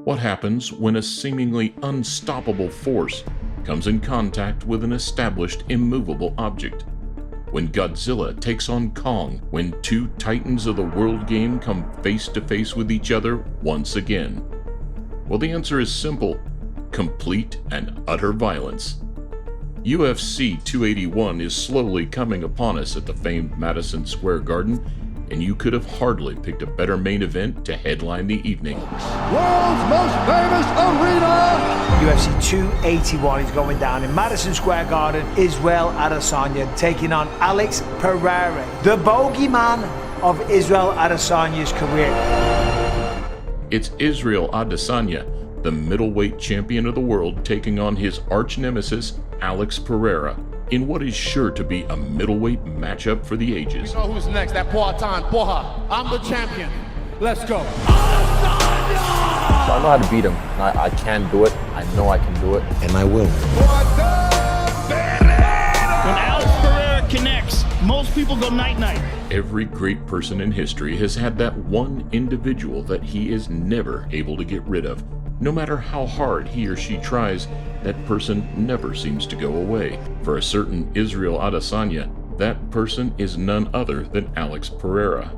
What happens when a seemingly unstoppable force comes in contact with an established immovable object? When Godzilla takes on Kong, when two titans of the world game come face to face with each other once again? Well, the answer is simple: complete and utter violence. UFC 281 is slowly coming upon us at the famed Madison Square Garden, and you could have hardly picked a better main event to headline the evening. World's most famous arena! UFC 281 is going down in Madison Square Garden. Israel Adesanya taking on Alex Pereira, the bogeyman of Israel Adesanya's career. It's Israel Adesanya, the middleweight champion of the world, taking on his arch nemesis, Alex Pereira, in what is sure to be a middleweight matchup for the ages. You know who's next? That Poatan. I'm the champion. Let's go. So I know how to beat him. I can do it. I know I can do it. And I will. When Alex Pereira connects, most people go night-night. Every great person in history has had that one individual that he is never able to get rid of. No matter how hard he or she tries, that person never seems to go away. For a certain Israel Adesanya, that person is none other than Alex Pereira.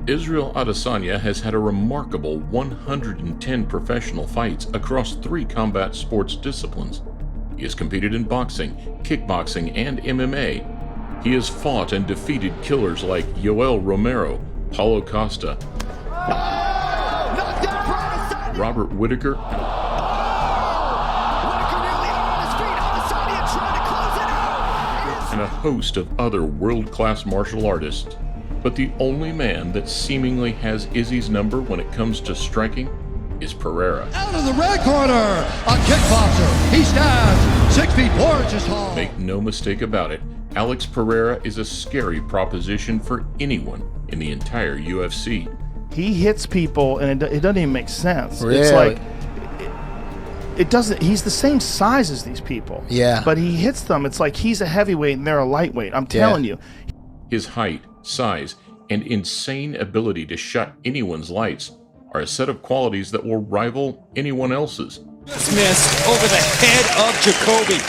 Israel Adesanya has had a remarkable 110 professional fights across 3 combat sports disciplines. He has competed in boxing, kickboxing, and MMA. He has fought and defeated killers like Yoel Romero, Paulo Costa, Robert Whittaker, and a host of other world-class martial artists. But the only man that seemingly has Izzy's number when it comes to striking is Pereira. Out of the red corner, a kickboxer. He stands 6 feet 4 inches tall. Make no mistake about it, Alex Pereira is a scary proposition for anyone in the entire UFC. He hits people and it doesn't even make sense. Really? It's like it doesn't. He's the same size as these people. Yeah. But he hits them. It's like he's a heavyweight and they're a lightweight. I'm telling you. His height, size, and insane ability to shut anyone's lights are a set of qualities that will rival anyone else's. Smith over the head of Jacoby.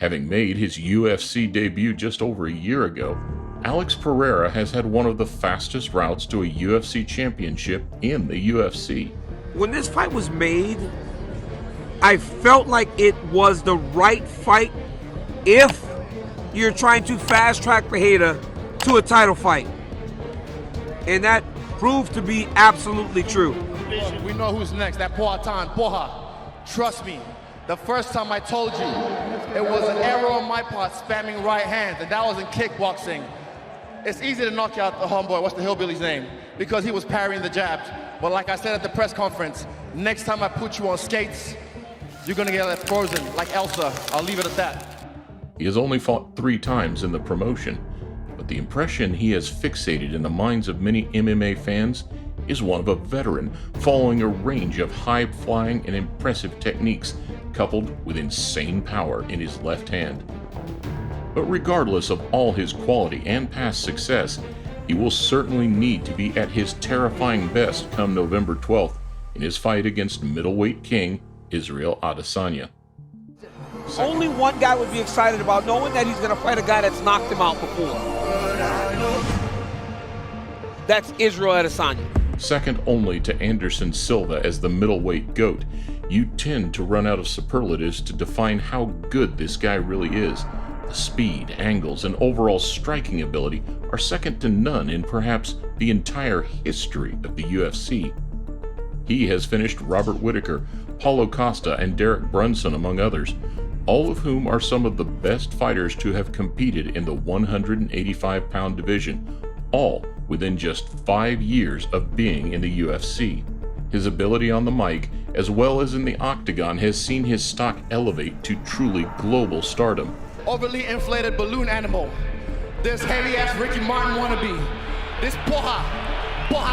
Having made his UFC debut just over a year ago, Alex Pereira has had one of the fastest routes to a UFC championship in the UFC. When this fight was made, I felt like it was the right fight if you're trying to fast-track Pereira to a title fight. And that proved to be absolutely true. We know who's next. That Poatan. Trust me. The first time I told you, it was an error on my part spamming right hands, and that was in kickboxing. It's easy to knock out the homeboy, what's the hillbilly's name? Because he was parrying the jabs. But like I said at the press conference, next time I put you on skates, you're gonna get frozen like Elsa. I'll leave it at that. He has only fought 3 times in the promotion, but the impression he has fixated in the minds of many MMA fans is one of a veteran following a range of high-flying and impressive techniques coupled with insane power in his left hand. But regardless of all his quality and past success, he will certainly need to be at his terrifying best come November 12th in his fight against middleweight king Israel Adesanya. Only one guy would be excited about knowing that he's going to fight a guy that's knocked him out before. That's Israel Adesanya. Second only to Anderson Silva as the middleweight GOAT, you tend to run out of superlatives to define how good this guy really is. The speed, angles, and overall striking ability are second to none in perhaps the entire history of the UFC. He has finished Robert Whittaker, Paulo Costa, and Derek Brunson, among others, all of whom are some of the best fighters to have competed in the 185-pound division, all within just 5 years of being in the UFC. His ability on the mic, as well as in the octagon, has seen his stock elevate to truly global stardom. Overly inflated balloon animal. This heavy-ass Ricky Martin wannabe. This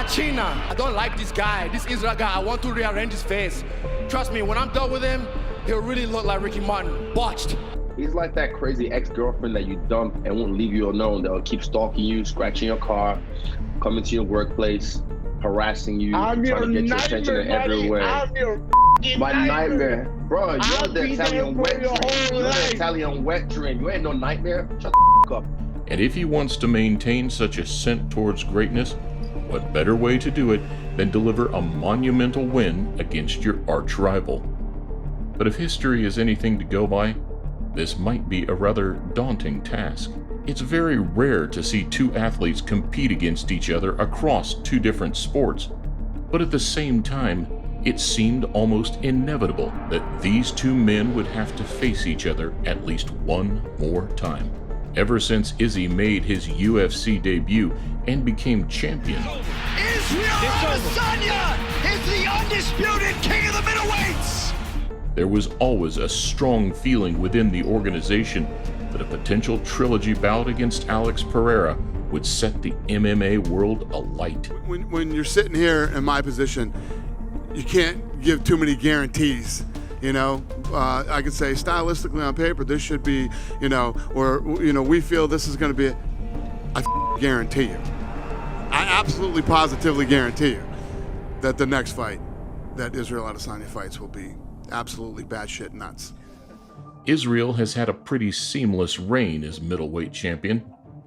China. I don't like this guy, this Israel guy. I want to rearrange his face. Trust me, when I'm done with him, he'll really look like Ricky Martin. Botched. He's like that crazy ex-girlfriend that you dump and won't leave you alone. They'll keep stalking you, scratching your car, coming to your workplace, harassing you, I'm trying to get your attention in every way. I'm your My nightmare. Bro, you're I'll the be there Italian for wet your dream. whole You're life. the Italian wet dream. You ain't no nightmare. Shut the up. And if he wants to maintain such ascent towards greatness, what better way to do it than deliver a monumental win against your arch rival? But if history is anything to go by, this might be a rather daunting task. It's very rare to see two athletes compete against each other across two different sports, but at the same time, it seemed almost inevitable that these two men would have to face each other at least one more time. Ever since Izzy made his UFC debut and became champion, Israel Adesanya is the undisputed king of the middleweights! there was always a strong feeling within the organization that a potential trilogy bout against Alex Pereira would set the MMA world alight. When you're sitting here in my position, you can't give too many guarantees. You know, I could say stylistically on paper, this should be, we feel this is going to be, I guarantee you. I absolutely positively guarantee you that the next fight that Israel Adesanya fights will be absolutely batshit nuts. Israel has had a pretty seamless reign as middleweight champion.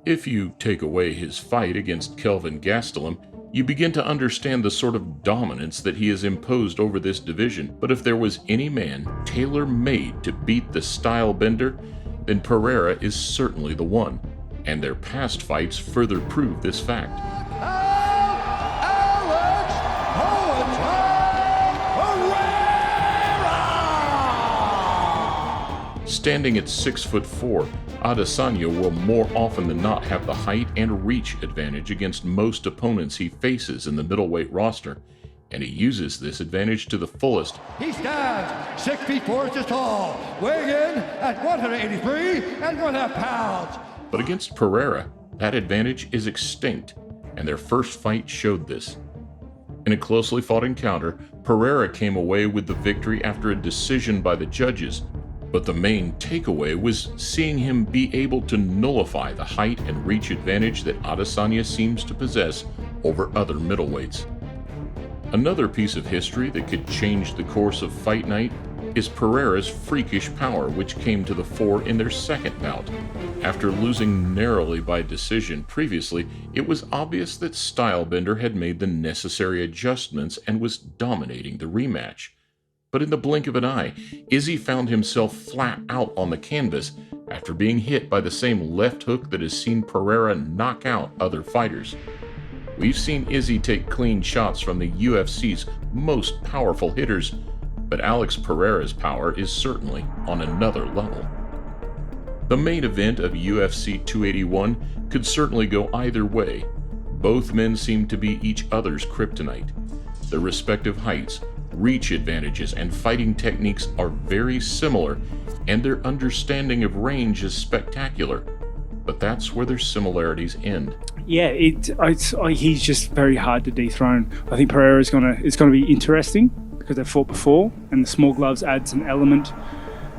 If you take away his fight against Kelvin Gastelum, you begin to understand the sort of dominance that he has imposed over this division. But if there was any man tailor-made to beat the Stylebender, then Pereira is certainly the one, and their past fights further prove this fact. Standing at 6'4", Adesanya will more often than not have the height and reach advantage against most opponents he faces in the middleweight roster, and he uses this advantage to the fullest. He stands 6 feet 4 inches tall, weighing in at 183 1/2 pounds. But against Pereira, that advantage is extinct, and their first fight showed this. In a closely fought encounter, Pereira came away with the victory after a decision by the judges. But the main takeaway was seeing him be able to nullify the height and reach advantage that Adesanya seems to possess over other middleweights. Another piece of history that could change the course of Fight Night is Pereira's freakish power, which came to the fore in their second bout. After losing narrowly by decision previously, it was obvious that Stylebender had made the necessary adjustments and was dominating the rematch. But in the blink of an eye, Izzy found himself flat out on the canvas after being hit by the same left hook that has seen Pereira knock out other fighters. We've seen Izzy take clean shots from the UFC's most powerful hitters, but Alex Pereira's power is certainly on another level. The main event of UFC 281 could certainly go either way. Both men seem to be each other's kryptonite. Their respective heights, reach advantages, and fighting techniques are very similar, and their understanding of range is spectacular. But that's where their similarities end. Yeah, he's just very hard to dethrone. I think Pereira is going to be interesting because they've fought before, and the small gloves adds an element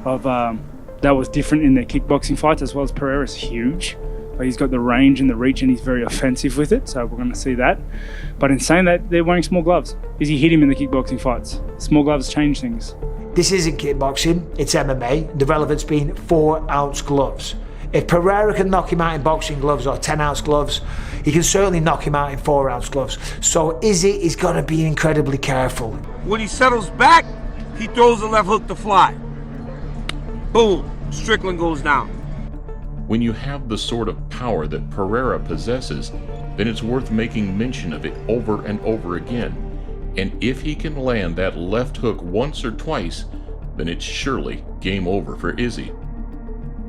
of that was different in their kickboxing fights, as well as Pereira's huge. He's got the range and the reach, and he's very offensive with it, so we're going to see that. But in saying that, they're wearing small gloves. Izzy hit him in the kickboxing fights. Small gloves change things. This isn't kickboxing, it's MMA, the relevance being 4-ounce gloves. If Pereira can knock him out in boxing gloves or 10-ounce gloves, he can certainly knock him out in 4-ounce gloves. So Izzy is going to be incredibly careful. When he settles back, he throws the left hook to fly. Boom, Strickland goes down. When you have the sort of power that Pereira possesses, then it's worth making mention of it over and over again. And if he can land that left hook once or twice, then it's surely game over for Izzy.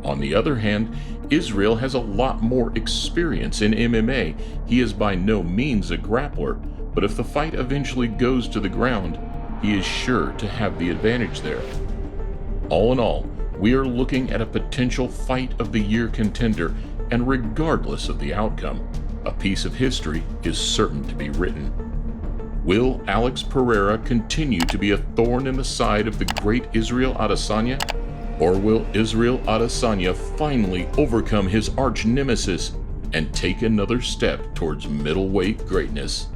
On the other hand, Israel has a lot more experience in MMA. He is by no means a grappler, but if the fight eventually goes to the ground, he is sure to have the advantage there. All in all, we are looking at a potential fight of the year contender, and regardless of the outcome, a piece of history is certain to be written. Will Alex Pereira continue to be a thorn in the side of the great Israel Adesanya? Or will Israel Adesanya finally overcome his arch nemesis and take another step towards middleweight greatness?